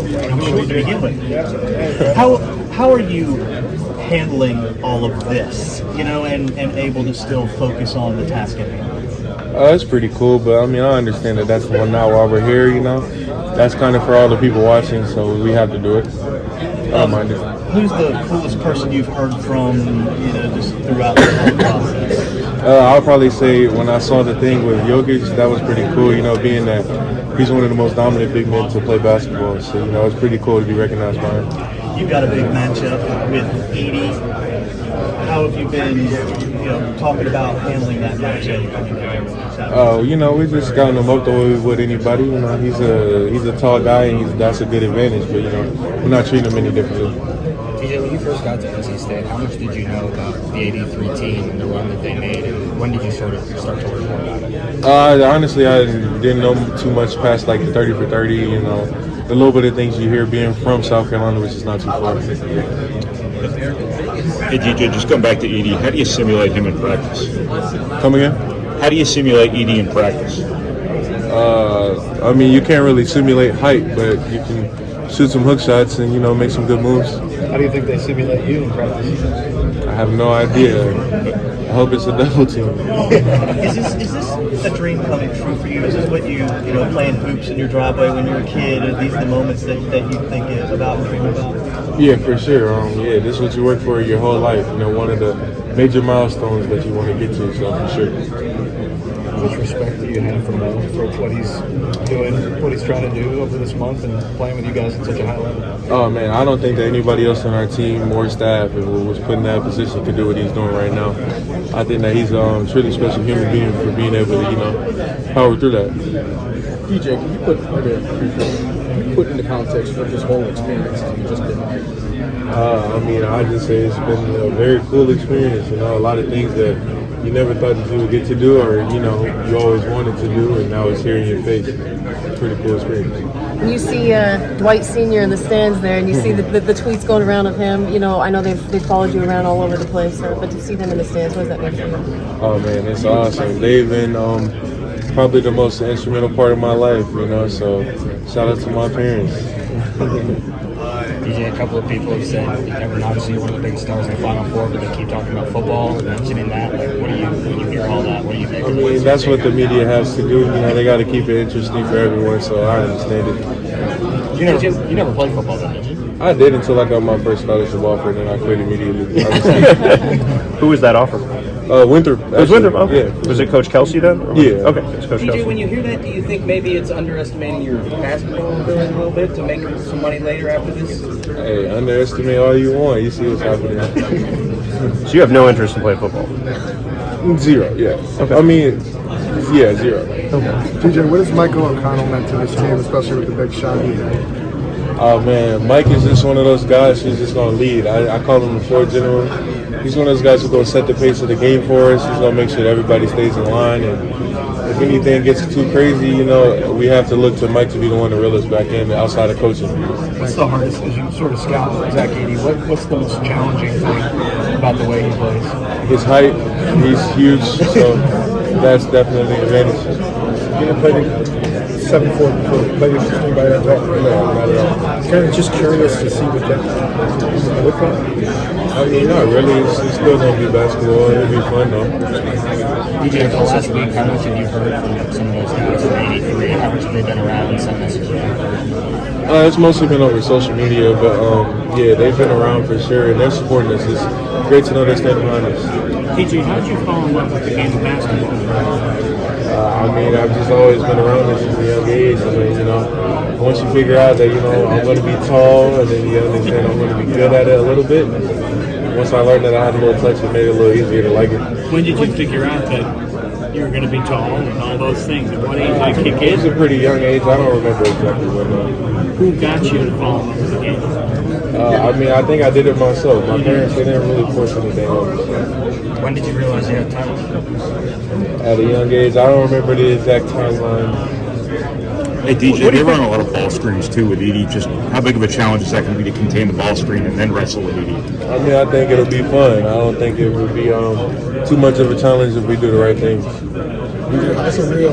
I'm sure to begin with. How are you handling all of this, and able to still focus on the task at hand? It's pretty cool, but I understand that that's not why we're here, That's kind of for all the people watching, so we have to do it. I don't mind it. Who's the coolest person you've heard from, just throughout the whole process? I'll probably say when I saw the thing with Jokic, that was pretty cool, being that he's one of the most dominant big men to play basketball. So, it's pretty cool to be recognized by him. You've got a big matchup with Edey. How have you been, talking about handling that matchup? We just scouting him up the way we would anybody. He's a tall guy, and that's a good advantage. But we're not treating him any differently. TJ, when you first got to NC State, how much did you know about the 83 team and the run that they made, and when did you sort of start to learn more about it? Honestly, I didn't know too much past like the 30 for 30. The little bit of things you hear being from South Carolina, which is not too far. Hey DJ, just going back to Edey, how do you simulate him in practice? Come again? How do you simulate Edey in practice? You can't really simulate height, but you can shoot some hook shots and, make some good moves. How do you think they simulate you in practice? I have no idea. I hope it's a double team. Is this a dream coming true for you? Is this what you playing hoops in your driveway when you were a kid? Are these the moments that you think about and dream about? Yeah, for sure. This is what you work for your whole life. One of the major milestones that you want to get to, so for sure. How much respect do you have for Mo for what he's doing, what he's trying to do over this month and playing with you guys at such a high level? Oh, man, I don't think that anybody else on our team or staff was put in that position could do what he's doing right now. I think that he's a truly special human being for being able to, power through that. DJ, can you put into context what this whole experience has just been like? I just say it's been a very cool experience. A lot of things that you never thought that you would get to do, or you always wanted to do, and now it's here in your face. Pretty cool experience. When you see Dwight Sr. in the stands there, and you see the tweets going around of him, I know they've followed you around all over the place, but to see them in the stands, what does that mean for you? Oh man, it's awesome. They've been probably the most instrumental part of my life, so shout out to my parents. DJ, a couple of people have said, obviously you're one of the big stars in the Final Four, but they keep talking about football, mentioning that. When you hear all that, what do you think? That's what the media has to do. They got to keep it interesting for everyone, so I understand it. You never played football, though, did you? I did until I got my first scholarship offer, and then I quit immediately. Who was that offer? Winthrop. It was Winthrop? Okay. Yeah. Was it Coach Kelsey then? Yeah. Okay, it's Coach DJ, Kelsey. when you hear that, do you think maybe it's underestimating your basketball ability a little bit to make some money later after this? Hey, underestimate all you want. You see what's happening. So you have no interest in playing football? Zero, yeah. Okay. Zero. Okay. DJ, what has Michael O'Connell meant to this team, especially with the big shot he had? Oh, man, Mike is just one of those guys who's just going to lead. I call him the floor general. He's one of those guys who's going to set the pace of the game for us. He's going to make sure that everybody stays in line. And if anything gets too crazy, we have to look to Mike to be the one to reel us back in outside of coaching. What's the hardest, as you sort of scout Zach Edey, what's the most challenging thing about the way he plays? His height, he's huge, so that's definitely an advantage. You didn't play 7'4" before, played against anybody else? No, not at all. Kind of just curious to see what that look like. Not really. It's still going to be basketball. It'll be fun, though. DJ, for the last week, how much have you heard from some of those guys from 83? How much have they been around? Some messages you've heard? It's mostly been over social media, but they've been around for sure, and they're supporting us. It's great to know they're standing behind us. DJ, how did you fall in love with the game of basketball? I've just always been around it since a young age. Once you figure out that, I'm going to be tall, and then you understand I'm going to be good at it a little bit. Once I learned that I had a little touch, it made it a little easier to like it. When did you figure out that you were going to be tall and all those things? At what age did it kick It was in? a pretty young age. I don't remember exactly when. Who got you to fall in love with the game? I think I did it myself. My parents, they didn't really force anything on me. When did you realize you had talent? At a young age, I don't remember the exact timeline. Hey DJ, they run a lot of ball screens too with Edey. Just how big of a challenge is that going to be to contain the ball screen and then wrestle with Edey? I think it'll be fun. I don't think it would be too much of a challenge if we do the right things. How surreal